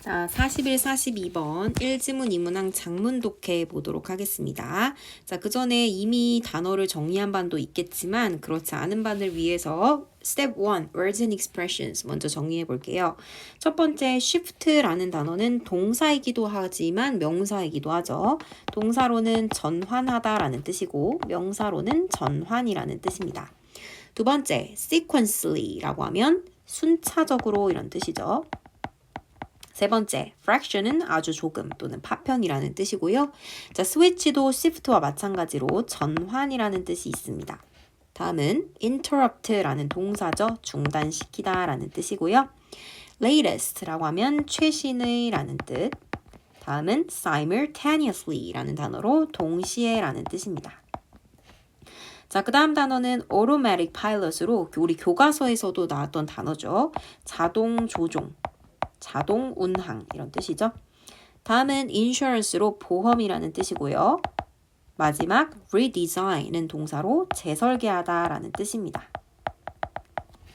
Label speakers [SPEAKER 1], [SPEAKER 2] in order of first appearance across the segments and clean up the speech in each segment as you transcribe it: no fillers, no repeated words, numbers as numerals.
[SPEAKER 1] 자, 41, 42번 1지문 2문항 장문 독해 보도록 하겠습니다. 자, 그 전에 이미 단어를 정리한 반도 있겠지만 그렇지 않은 반을 위해서 Step 1, Words and Expressions 먼저 정리해 볼게요. 첫 번째, shift라는 단어는 동사이기도 하지만 명사이기도 하죠. 동사로는 전환하다라는 뜻이고 명사로는 전환이라는 뜻입니다. 두 번째, sequentially라고 하면 순차적으로 이런 뜻이죠. 세 번째, fraction은 아주 조금 또는 파편이라는 뜻이고요. 자, switch도 shift와 마찬가지로 전환이라는 뜻이 있습니다. 다음은 interrupt라는 동사죠. 중단시키다 라는 뜻이고요. latest라고 하면 최신의 라는 뜻. 다음은 simultaneously 라는 단어로 동시에 라는 뜻입니다. 자, 그 다음 단어는 automatic pilot으로 우리 교과서에서도 나왔던 단어죠. 자동 조종. 자동 운항 이런 뜻이죠. 다음은 insurance로 보험이라는 뜻이고요. 마지막 redesign은 동사로 재설계하다 라는 뜻입니다.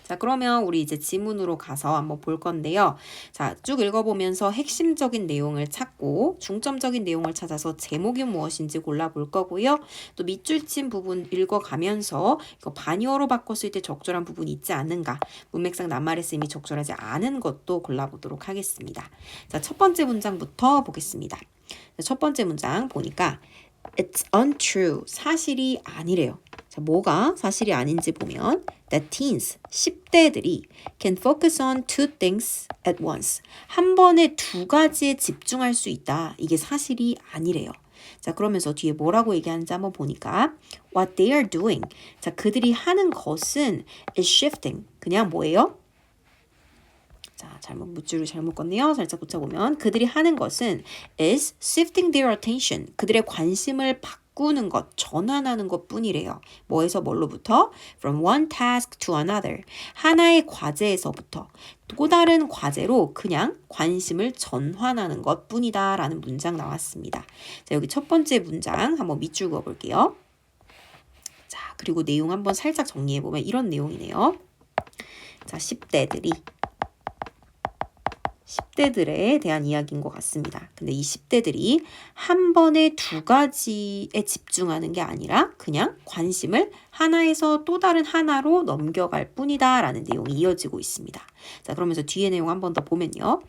[SPEAKER 1] 자, 그러면 우리 이제 지문으로 가서 한번 볼 건데요. 자, 쭉 읽어보면서 핵심적인 내용을 찾고 중점적인 내용을 찾아서 제목이 무엇인지 골라볼 거고요. 또 밑줄 친 부분 읽어가면서 이거 반의어로 바꿨을 때 적절한 부분이 있지 않는가, 문맥상 낱말의 쓰임이 적절하지 않은 것도 골라보도록 하겠습니다. 자, 첫 번째 문장부터 보겠습니다. 자, 첫 번째 문장 보니까 It's untrue. 사실이 아니래요. 자, 뭐가 사실이 아닌지 보면 that teens, 10대들이 can focus on two things at once. 한 번에 두 가지에 집중할 수 있다. 이게 사실이 아니래요. 자, 그러면서 뒤에 뭐라고 얘기하는지 한번 보니까 what they are doing. 자, 그들이 하는 것은 is shifting. 그냥 뭐예요? 자, 문줄을 잘못 껐네요. 살짝 고쳐보면 그들이 하는 것은 is shifting their attention. 그들의 관심을 바꾸는 것, 전환하는 것 뿐이래요. 뭐에서 뭘로부터? From one task to another. 하나의 과제에서부터 또 다른 과제로 그냥 관심을 전환하는 것 뿐이다 라는 문장 나왔습니다. 자, 여기 첫 번째 문장 한번 밑줄 그어볼게요. 자, 그리고 내용 한번 살짝 정리해보면 이런 내용이네요. 자, 10대들에 대한 이야기인 것 같습니다. 근데 이 10대들이 한 번에 두 가지에 집중하는 게 아니라 그냥 관심을 하나에서 또 다른 하나로 넘겨갈 뿐이다 라는 내용이 이어지고 있습니다. 자, 그러면서 뒤에 내용 한 번 더 보면요.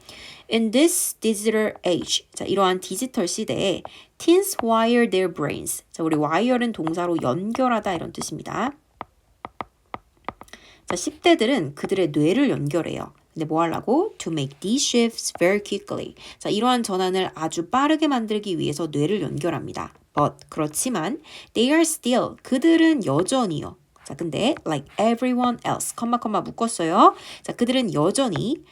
[SPEAKER 1] In this digital age, 자, 이러한 디지털 시대에 teens wire their brains. 자, 우리 wire는 동사로 연결하다 이런 뜻입니다. 자, 10대들은 그들의 뇌를 연결해요. 근데 뭐 하려고? To make these shifts very quickly. 자, 이러한 전환을 아주 빠르게 만들기 위해서 뇌를 연결합니다. But 그렇지만 they are still 그들은 여전히요. 자, 근데 like everyone else 컴마 묶었어요. 자, 그들은 여전히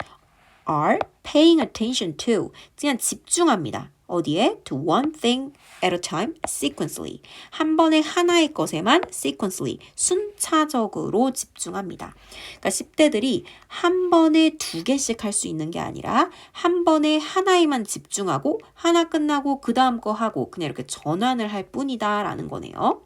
[SPEAKER 1] are paying attention to 그냥 집중합니다. 어디에? To one thing at a time, sequentially. 한 번에 하나의 것에만 sequentially, 순차적으로 집중합니다. 그러니까 10대들이 한 번에 두 개씩 할 수 있는 게 아니라 한 번에 하나에만 집중하고 하나 끝나고 그 다음 거 하고 그냥 이렇게 전환을 할 뿐이다 라는 거네요.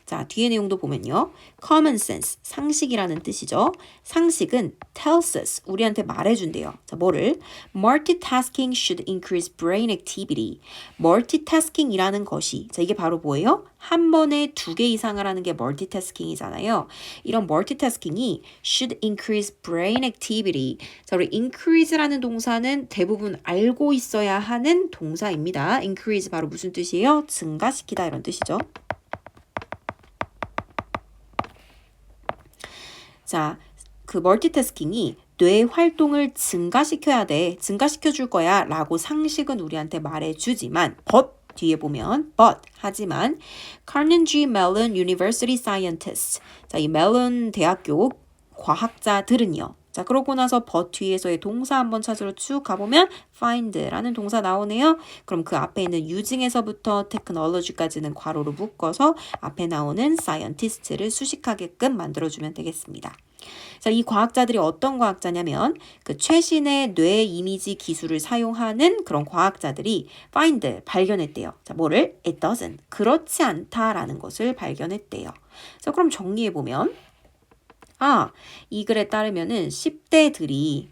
[SPEAKER 1] 자, 뒤에 내용도 보면요. common sense, 상식이라는 뜻이죠. 상식은 tells us, 우리한테 말해준대요. 자, 뭐를? multitasking should increase brain activity. multitasking이라는 것이, 자, 이게 바로 뭐예요? 한 번에 두 개 이상을 하는 게 multitasking이잖아요. 이런 multitasking이 should increase brain activity. 자, 우리 increase라는 동사는 대부분 알고 있어야 하는 동사입니다. increase 바로 무슨 뜻이에요? 증가시키다 이런 뜻이죠. 자, 그 멀티태스킹이 뇌 활동을 증가시켜야 돼. 증가시켜줄 거야. 라고 상식은 우리한테 말해주지만 but 뒤에 보면 but 하지만 Carnegie Mellon University Scientists 자, 이 멜론 대학교 과학자들은요. 자, 그러고 나서 but 뒤에서의 동사 한번 찾으러 쭉 가보면 find라는 동사 나오네요. 그럼 그 앞에 있는 using에서부터 technology까지는 괄호로 묶어서 앞에 나오는 scientist를 수식하게끔 만들어주면 되겠습니다. 자, 이 과학자들이 어떤 과학자냐면 그 최신의 뇌 이미지 기술을 사용하는 그런 과학자들이 find, 발견했대요. 자, 뭐를? It doesn't. 그렇지 않다라는 것을 발견했대요. 자, 그럼 정리해보면 이 글에 따르면은 10대들이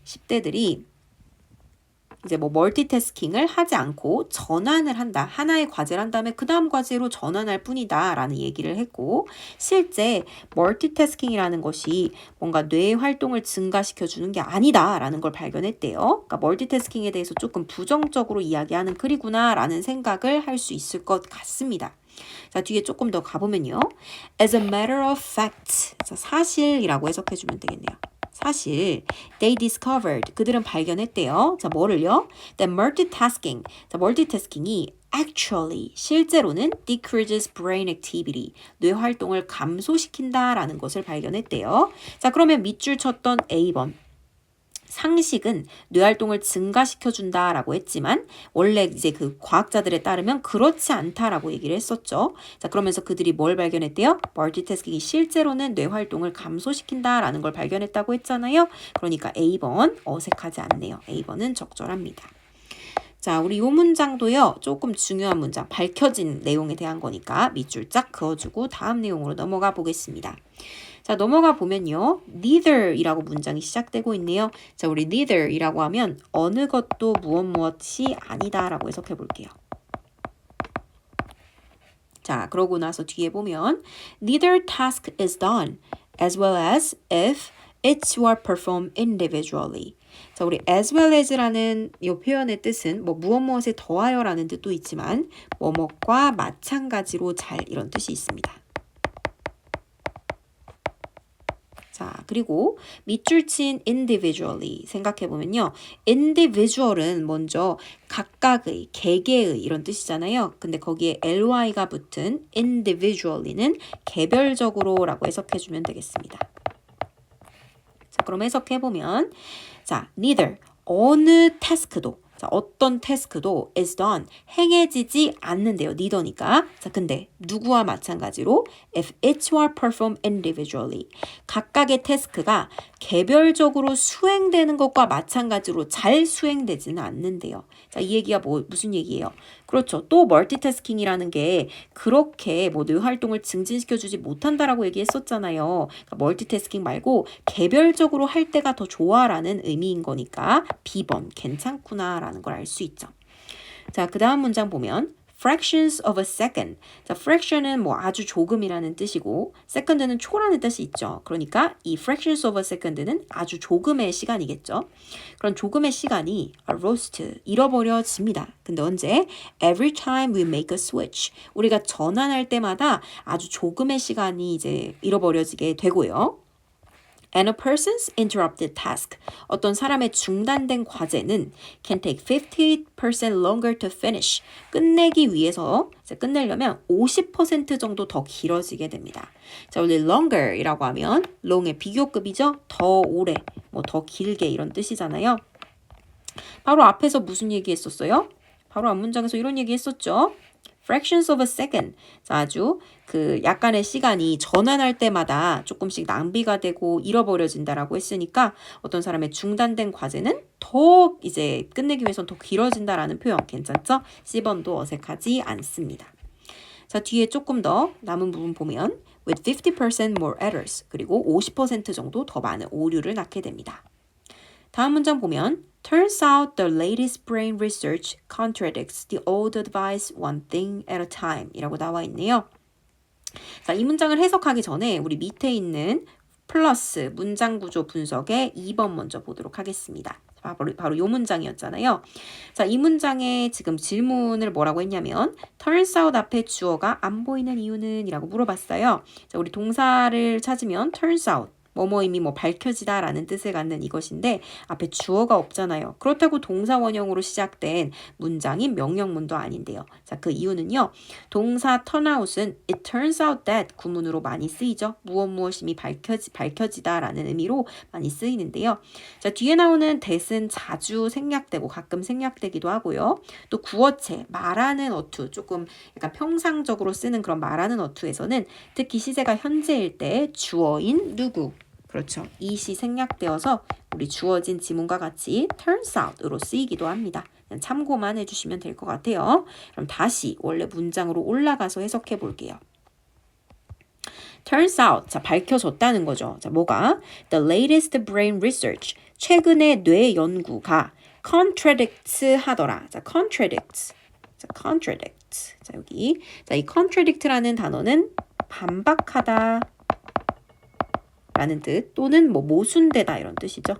[SPEAKER 1] 이제 뭐 멀티태스킹을 하지 않고 전환을 한다. 하나의 과제를 한 다음에 그 다음 과제로 전환할 뿐이다 라는 얘기를 했고 실제 멀티태스킹이라는 것이 뭔가 뇌의 활동을 증가시켜 주는 게 아니다 라는 걸 발견했대요. 그러니까 멀티태스킹에 대해서 조금 부정적으로 이야기하는 글이구나 라는 생각을 할 수 있을 것 같습니다. 자, 뒤에 조금 더 가보면요. As a matter of fact, 자, 사실이라고 해석해주면 되겠네요. 사실, they discovered, 그들은 발견했대요. 자, 뭐를요? That multitasking, 자, 멀티태스킹이 actually, 실제로는 decreases brain activity, 뇌 활동을 감소시킨다라는 것을 발견했대요. 자, 그러면 밑줄 쳤던 A번. 상식은 뇌활동을 증가시켜준다라고 했지만 원래 이제 그 과학자들에 따르면 그렇지 않다라고 얘기를 했었죠. 자, 그러면서 그들이 뭘 발견했대요? 멀티태스킹이 실제로는 뇌활동을 감소시킨다라는 걸 발견했다고 했잖아요. 그러니까 A번 어색하지 않네요. A번은 적절합니다. 자, 우리 요 문장도요. 조금 중요한 문장, 밝혀진 내용에 대한 거니까 밑줄 쫙 그어주고 다음 내용으로 넘어가 보겠습니다. 자, 넘어가 보면요. neither이라고 문장이 시작되고 있네요. 자, 우리 neither이라고 하면 어느 것도 무엇이 아니다라고 해석해 볼게요. 자, 그러고 나서 뒤에 보면 neither task is done as well as if it were performed individually. 자, 우리 as well as라는 이 표현의 뜻은 뭐 무엇에 더하여라는 뜻도 있지만 뭐뭐과 마찬가지로 잘 이런 뜻이 있습니다. 자, 그리고 밑줄 친 individually 생각해보면요. individual은 먼저 각각의, 개개의 이런 뜻이잖아요. 근데 거기에 ly가 붙은 individually는 개별적으로 라고 해석해주면 되겠습니다. 자, 그럼 해석해보면 자, neither, 어느 태스크도 자, 어떤 태스크도 is done, 행해지지 않는데요. neither니까. 자, 근데 누구와 마찬가지로 if it were performed individually, 각각의 태스크가 개별적으로 수행되는 것과 마찬가지로 잘 수행되지는 않는데요. 자, 이 얘기가 무슨 얘기예요? 그렇죠. 또 멀티태스킹이라는 게 그렇게 뭐 뇌 활동을 증진시켜주지 못한다라고 얘기했었잖아요. 그러니까 멀티태스킹 말고 개별적으로 할 때가 더 좋아라는 의미인 거니까 B번 괜찮구나라는 걸 알 수 있죠. 자, 그 다음 문장 보면 fractions of a second. 자, fraction은 뭐 아주 조금이라는 뜻이고 second는 초라는 뜻이 있죠. 그러니까 이 fractions of a second는 아주 조금의 시간이겠죠. 그런 조금의 시간이 are lost, 잃어버려집니다. 근데 언제? Every time we make a switch. 우리가 전환할 때마다 아주 조금의 시간이 이제 잃어버려지게 되고요. And a person's interrupted task. 어떤 사람의 중단된 과제는 can take 50% longer to finish. 끝내기 위해서 끝내려면 50% 정도 더 길어지게 됩니다. 자, 원래 longer이라고 하면 long의 비교급이죠. 더 오래, 뭐 더 길게 이런 뜻이잖아요. 바로 앞에서 무슨 얘기 했었어요? 바로 앞 문장에서 이런 얘기 했었죠. fractions of a second. 자, 아주 그 약간의 시간이 전환할 때마다 조금씩 낭비가 되고 잃어버려진다라고 했으니까 어떤 사람의 중단된 과제는 더 이제 끝내기 위해서는 더 길어진다라는 표현 괜찮죠? C번도 어색하지 않습니다. 자, 뒤에 조금 더 남은 부분 보면 with 50% more errors 그리고 50% 정도 더 많은 오류를 낳게 됩니다. 다음 문장 보면 Turns out the latest brain research contradicts the old advice one thing at a time 이라고 나와 있네요. 자, 이 문장을 해석하기 전에 우리 밑에 있는 플러스 문장 구조 분석의 2번 먼저 보도록 하겠습니다. 바로 이 문장이었잖아요. 자, 이 문장에 지금 질문을 뭐라고 했냐면 turns out 앞에 주어가 안 보이는 이유는 이라고 물어봤어요. 자, 우리 동사를 찾으면 turns out 뭐뭐임이 뭐 밝혀지다 라는 뜻을 갖는 이것인데 앞에 주어가 없잖아요. 그렇다고 동사 원형으로 시작된 문장이 명령문도 아닌데요. 자, 그 이유는요. 동사 turnout은 it turns out that 구문으로 많이 쓰이죠. 무엇임이 밝혀지다 라는 의미로 많이 쓰이는데요. 자, 뒤에 나오는 that은 자주 생략되고 가끔 생략되기도 하고요. 또 구어체, 말하는 어투, 조금 약간 평상적으로 쓰는 그런 말하는 어투에서는 특히 시제가 현재일 때 주어인 누구 그렇죠. it이 생략되어서 우리 주어진 지문과 같이 turns out으로 쓰이기도 합니다. 그냥 참고만 해주시면 될 것 같아요. 그럼 다시 원래 문장으로 올라가서 해석해 볼게요. turns out, 자, 밝혀졌다는 거죠. 자, 뭐가? The latest brain research, 최근의 뇌 연구가 contradict 하더라. 자, contradict. 자, contradict. 자, 여기. 자, 이 contradict라는 단어는 반박하다 라는 뜻 또는 뭐 모순되다 이런 뜻이죠.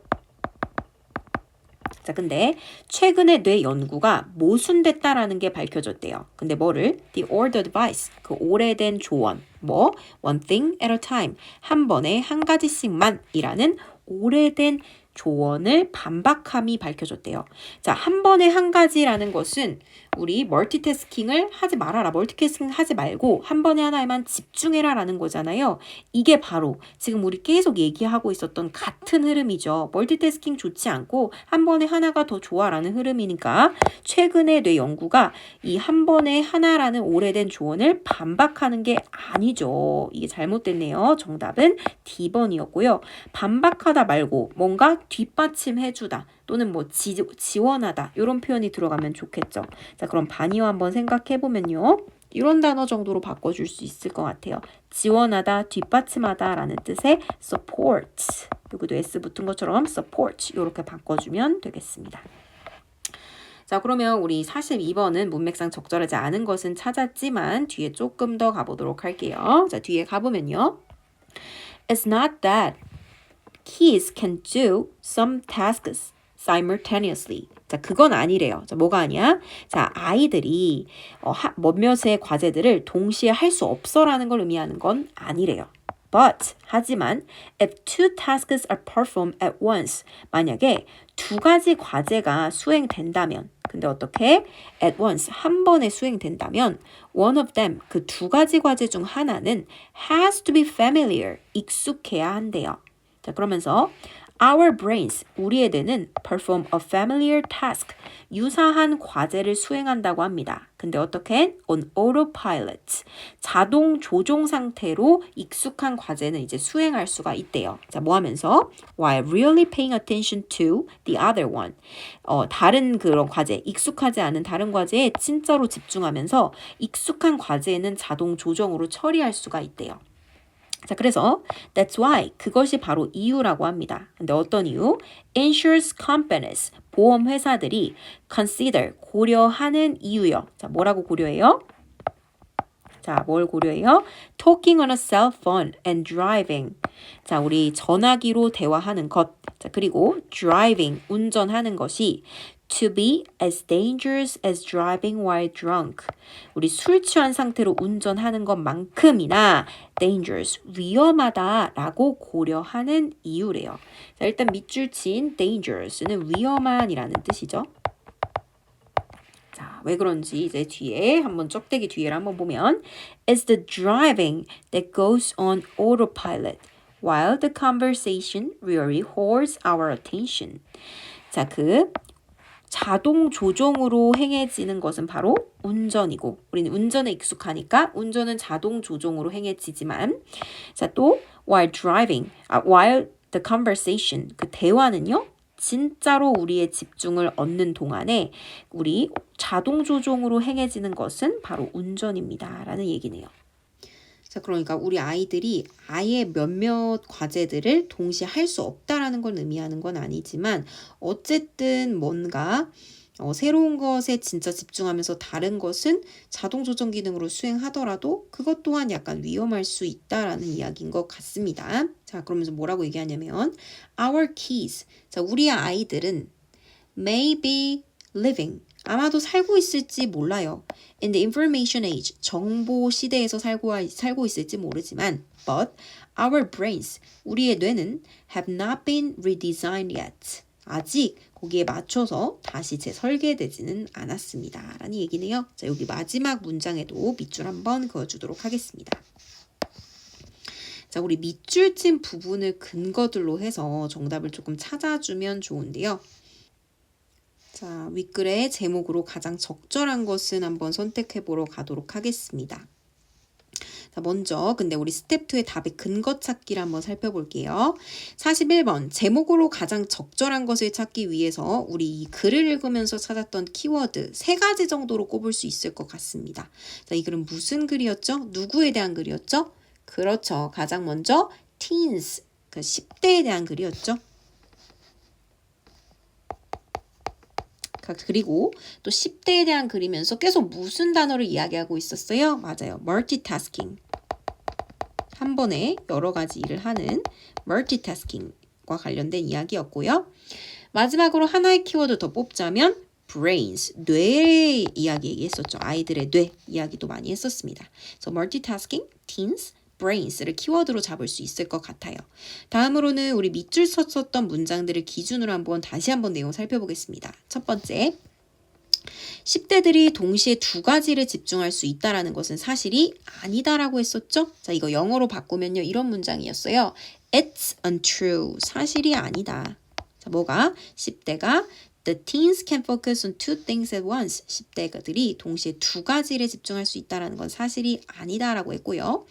[SPEAKER 1] 자, 근데 최근에 뇌 연구가 모순됐다라는 게 밝혀졌대요. 근데 뭐를? The old advice, 그 오래된 조언. 뭐? One thing at a time. 한 번에 한 가지씩만 이라는 오래된 조언을 반박함이 밝혀졌대요. 자, 한 번에 한 가지라는 것은 우리 멀티태스킹을 하지 말아라. 멀티태스킹 하지 말고 한 번에 하나에만 집중해라 라는 거잖아요. 이게 바로 지금 우리 계속 얘기하고 있었던 같은 흐름이죠. 멀티태스킹 좋지 않고 한 번에 하나가 더 좋아라는 흐름이니까 최근에 뇌 연구가 이 한 번에 하나라는 오래된 조언을 반박하는 게 아니죠. 이게 잘못됐네요. 정답은 D번이었고요. 반박하다 말고 뭔가 뒷받침해주다 또는 뭐 지원하다 이런 표현이 들어가면 좋겠죠. 자, 그럼 반이어 한번 생각해보면요. 이런 단어 정도로 바꿔줄 수 있을 것 같아요. 지원하다, 뒷받침하다 라는 뜻의 support. 여기도 S 붙은 것처럼 support 이렇게 바꿔주면 되겠습니다. 자, 그러면 우리 42번은 문맥상 적절하지 않은 것은 찾았지만 뒤에 조금 더 가보도록 할게요. 자, 뒤에 가보면요. It's not that kids can do some tasks simultaneously. 자, 그건 아니래요. 자, 뭐가 아니야? 자, 아이들이 몇몇의 과제들을 동시에 할 수 없어라는 걸 의미하는 건 아니래요. But, 하지만, if two tasks are performed at once, 만약에 두 가지 과제가 수행된다면, 근데 어떻게? At once, 한 번에 수행된다면, one of them, 그 두 가지 과제 중 하나는 has to be familiar, 익숙해야 한대요. 자, 그러면서 our brains, 우리의 뇌는 perform a familiar task, 유사한 과제를 수행한다고 합니다. 근데 어떻게? On autopilot, 자동 조종 상태로 익숙한 과제는 이제 수행할 수가 있대요. 자, 뭐 하면서? While really paying attention to the other one. 다른 그런 과제, 익숙하지 않은 다른 과제에 진짜로 집중하면서 익숙한 과제는 자동 조정으로 처리할 수가 있대요. 자, 그래서 that's why, 그것이 바로 이유라고 합니다. 근데 어떤 이유? Insurance companies, 보험 회사들이 consider, 고려하는 이유요. 자, 뭐라고 고려해요? 자, 뭘 고려해요? Talking on a cell phone and driving. 자, 우리 전화기로 대화하는 것. 자, 그리고 driving, 운전하는 것이 to be as dangerous as driving while drunk. 우리 술 취한 상태로 운전하는 것만큼이나 dangerous, 위험하다라고 고려하는 이유래요. 자, 일단 밑줄 친 dangerous는 위험한이라는 뜻이죠. 자, 왜 그런지 이제 뒤에 한번 쩍대기 뒤에를 한번 보면 It's the driving that goes on autopilot while the conversation really holds our attention. 자, 그 자동 조종으로 행해지는 것은 바로 운전이고 우리는 운전에 익숙하니까 운전은 자동 조종으로 행해지지만 자, 또 while driving, while the conversation, 그 대화는요. 진짜로 우리의 집중을 얻는 동안에 우리 자동 조종으로 행해지는 것은 바로 운전입니다. 라는 얘기네요. 자, 그러니까 우리 아이들이 아예 몇몇 과제들을 동시에 할 수 없다라는 걸 의미하는 건 아니지만 어쨌든 뭔가 새로운 것에 진짜 집중하면서 다른 것은 자동 조정 기능으로 수행하더라도 그것 또한 약간 위험할 수 있다라는 이야기인 것 같습니다. 자, 그러면서 뭐라고 얘기하냐면 Our kids, 자, 우리의 아이들은 may be living, 아마도 살고 있을지 몰라요. In the information age, 정보 시대에서 살고 있을지 모르지만 but our brains, 우리의 뇌는 have not been redesigned yet. 아직 거기에 맞춰서 다시 재설계되지는 않았습니다. 라는 얘기네요. 자, 여기 마지막 문장에도 밑줄 한번 그어주도록 하겠습니다. 자, 우리 밑줄 친 부분을 근거들로 해서 정답을 조금 찾아주면 좋은데요. 자, 윗글의 제목으로 가장 적절한 것은 한번 선택해보러 가도록 하겠습니다. 자, 먼저 근데 우리 스텝 2의 답의 근거 찾기를 한번 살펴볼게요. 41번 제목으로 가장 적절한 것을 찾기 위해서 우리 이 글을 읽으면서 찾았던 키워드 3가지 정도로 꼽을 수 있을 것 같습니다. 자, 이 글은 무슨 글이었죠? 누구에 대한 글이었죠? 그렇죠. 가장 먼저 teens, 그 10대에 대한 글이었죠. 그리고 또 10대에 대한 글이면서 계속 무슨 단어를 이야기하고 있었어요? 맞아요. multitasking. 한 번에 여러 가지 일을 하는 multitasking과 관련된 이야기였고요. 마지막으로 하나의 키워드 더 뽑자면 brains, 뇌 이야기 얘기했었죠. 아이들의 뇌 이야기도 많이 했었습니다. 그래서 multitasking, teens, brains를 키워드로 잡을 수 있을 것 같아요. 다음으로는 우리 밑줄 썼었던 문장들을 기준으로 다시 한번 내용 살펴보겠습니다. 첫 번째, 10대들이 동시에 두 가지를 집중할 수 있다라는 것은 사실이 아니다라고 했었죠. 자, 이거 영어로 바꾸면요. 이런 문장이었어요. It's untrue. 사실이 아니다. 자, 뭐가? 10대가 The teens can focus on two things at once. 10대들이 동시에 두 가지를 집중할 수 있다는 건 사실이 아니다라고 했고요.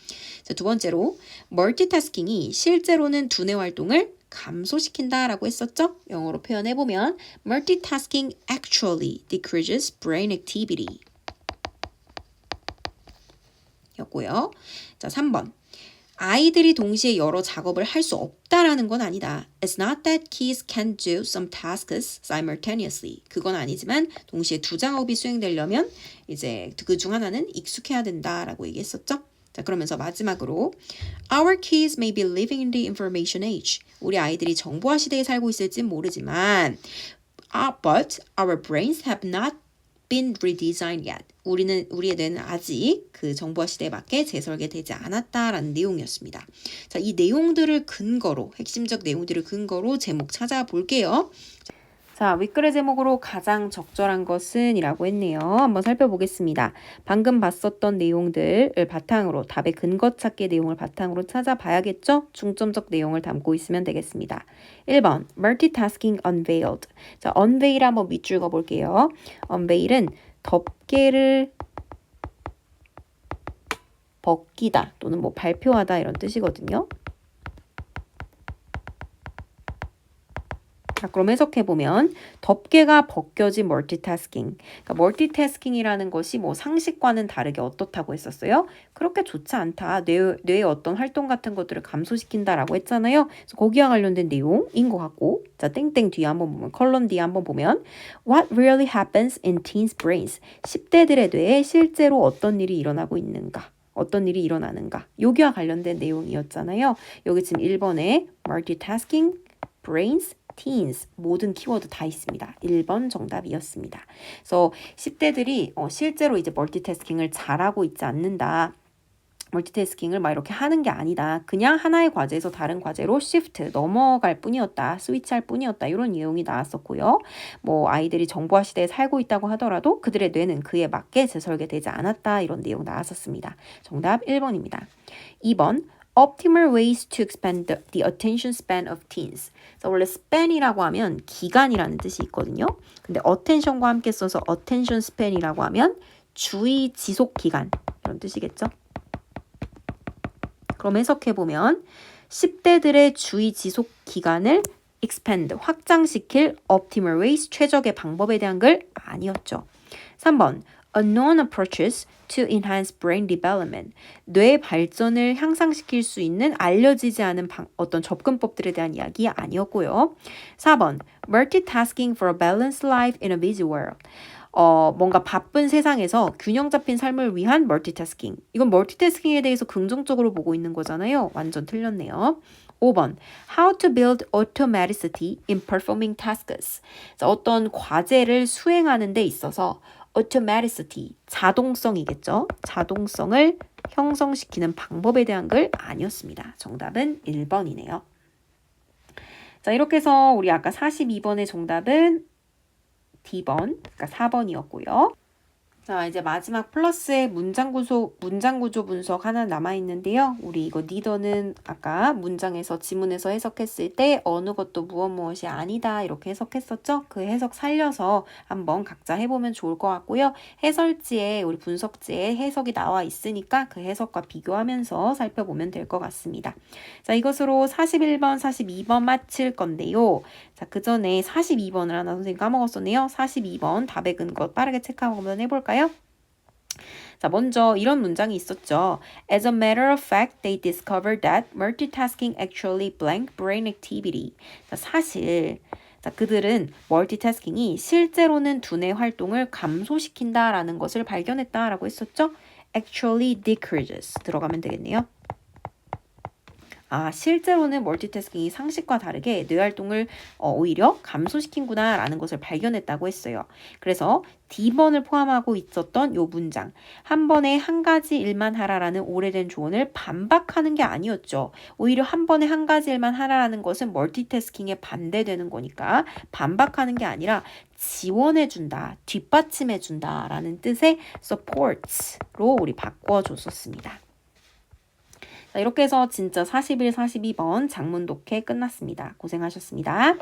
[SPEAKER 1] 자, 두 번째로 멀티태스킹이 실제로는 두뇌 활동을 감소시킨다라고 했었죠. 영어로 표현해보면 multitasking actually decreases brain activity 였고요. 자, 3번. 아이들이 동시에 여러 작업을 할 수 없다라는 건 아니다. It's not that kids can do some tasks simultaneously. 그건 아니지만 동시에 두 작업이 수행되려면 이제 그 중 하나는 익숙해야 된다라고 얘기했었죠. 자, 그러면서 마지막으로 Our kids may be living in the information age. 우리 아이들이 정보화 시대에 살고 있을진 모르지만 but our brains have not been redesigned yet. 우리의 뇌는 아직 그 정보화 시대에 맞게 재설계되지 않았다라는 내용이었습니다. 자, 이 내용들을 근거로, 핵심적 내용들을 근거로 제목 찾아볼게요. 자, 윗글의 제목으로 가장 적절한 것은 이라고 했네요. 한번 살펴보겠습니다. 방금 봤었던 내용들을 바탕으로 답의 근거 찾기 내용을 바탕으로 찾아봐야겠죠? 중점적 내용을 담고 있으면 되겠습니다. 1번 multitasking unveiled. 자, unveil 한번 밑줄 그어볼게요. unveil은 덮개를 벗기다 또는 뭐 발표하다 이런 뜻이거든요. 자, 그럼 해석해보면 덮개가 벗겨진 멀티태스킹. 그러니까 멀티태스킹이라는 것이 뭐 상식과는 다르게 어떻다고 했었어요? 그렇게 좋지 않다. 뇌의 어떤 활동 같은 것들을 감소시킨다라고 했잖아요. 그래서 거기와 관련된 내용인 것 같고, 자, 땡땡 뒤에 한번 보면, 컬럼 뒤에 한번 보면 What really happens in teens' brains? 10대들의 뇌에 실제로 어떤 일이 일어나고 있는가? 어떤 일이 일어나는가? 여기와 관련된 내용이었잖아요. 여기 지금 1번에 multitasking, brains, teens 모든 키워드 다 있습니다. 1번 정답이었습니다. 그래서 10대들이 실제로 이제 멀티태스킹을 잘하고 있지 않는다. 멀티태스킹을 막 이렇게 하는 게 아니다. 그냥 하나의 과제에서 다른 과제로 시프트 넘어갈 뿐이었다. 스위치할 뿐이었다. 이런 내용이 나왔었고요. 뭐 아이들이 정보화 시대에 살고 있다고 하더라도 그들의 뇌는 그에 맞게 재설계되지 않았다. 이런 내용 나왔었습니다. 정답 1번입니다. 2번 Optimal ways to expand the attention span of teens. 그래서 원래 span이라고 하면 기간이라는 뜻이 있거든요. 근데 attention과 함께 써서 attention span이라고 하면 주의 지속 기간 이런 뜻이겠죠. 그럼 해석해보면 10대들의 주의 지속 기간을 expand, 확장시킬 optimal ways, 최적의 방법에 대한 글 아니었죠. 3번 unknown approaches to enhance brain development. 뇌 발전을 향상시킬 수 있는 알려지지 않은 어떤 접근법들에 대한 이야기 아니었고요. 4번 multitasking for a balanced life in a busy world. 뭔가 바쁜 세상에서 균형 잡힌 삶을 위한 멀티태스킹. 이건 멀티태스킹에 대해서 긍정적으로 보고 있는 거잖아요. 완전 틀렸네요. 5번 How to build automaticity in performing tasks. 자, 어떤 과제를 수행하는 데 있어서 automaticity, 자동성이겠죠. 자동성을 형성시키는 방법에 대한 글 아니었습니다. 정답은 1번이네요. 자, 이렇게 해서 우리 아까 42번의 정답은 D번, 그러니까 4번이었고요. 자, 이제 마지막 플러스의 문장 구조 분석 하나 남아있는데요. 우리 이거 니더는 아까 문장에서 지문에서 해석했을 때 어느 것도 무엇이 아니다 이렇게 해석했었죠. 그 해석 살려서 한번 각자 해보면 좋을 것 같고요. 해설지에 우리 분석지에 해석이 나와 있으니까 그 해석과 비교하면서 살펴보면 될 것 같습니다. 자, 이것으로 41번, 42번 마칠 건데요. 자, 그 전에 42번을 하나 선생님 까먹었었네요. 42번 답의 근거 빠르게 체크하고 한번 해볼까요? 자, 먼저 이런 문장이 있었죠. As a matter of fact, they discovered that multitasking actually blank brain activity. 자, 사실 자, 그들은 멀티태스킹이 실제로는 두뇌 활동을 감소시킨다라는 것을 발견했다라고 했었죠. Actually decreases 들어가면 되겠네요. 아, 실제로는 멀티태스킹이 상식과 다르게 뇌활동을 오히려 감소시킨구나 라는 것을 발견했다고 했어요. 그래서 D번을 포함하고 있었던 요 문장, 한 번에 한 가지 일만 하라라는 오래된 조언을 반박하는 게 아니었죠. 오히려 한 번에 한 가지 일만 하라라는 것은 멀티태스킹에 반대되는 거니까 반박하는 게 아니라 지원해준다, 뒷받침해준다 라는 뜻의 supports로 우리 바꿔줬었습니다. 자, 이렇게 해서 진짜 41, 42번 장문 독해 끝났습니다. 고생하셨습니다.